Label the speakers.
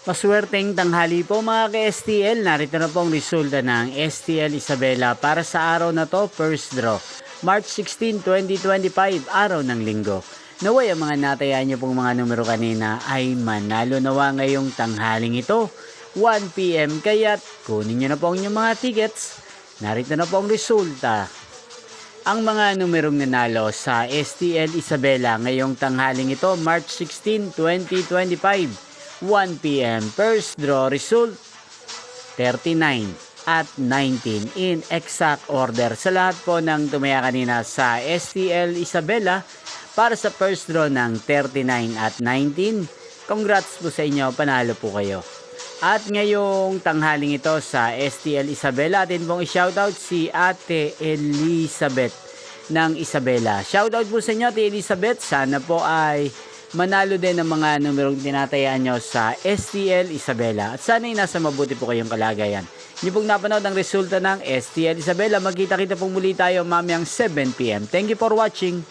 Speaker 1: Maswerteng tanghali po mga ka-STL. Narito na pong resulta ng STL Isabela para sa araw na to, first draw. March 16, 2025, araw ng linggo. Naway ang mga natayaan nyo pong mga numero kanina ay manalo nawa ngayong tanghaling ito, 1 PM. Kaya't kunin nyo na po ang inyong mga tickets. Narito na po ang resulta. Ang mga numerong nanalo sa STL Isabela ngayong tanghaling ito, March 16, 2025. 1 PM. First draw result 39 at 19 in exact order. Sa lahat po ng tumaya kanina sa STL Isabela para sa first draw ng 39 at 19, congrats po sa inyo, panalo po kayo. At ngayong tanghaling ito sa STL Isabela, atin pong i-shoutout si Ate Elizabeth ng Isabela. Shoutout po sa inyo, Ate Elizabeth. Sana po ay manalo din ang mga numerong tinatayaan nyo sa STL Isabela. At sana'y nasa mabuti po kayong kalagayan. Hindi pong napanood ang resulta ng STL Isabela. Magkita-kita pong muli tayo mamayang 7 PM. Thank you for watching.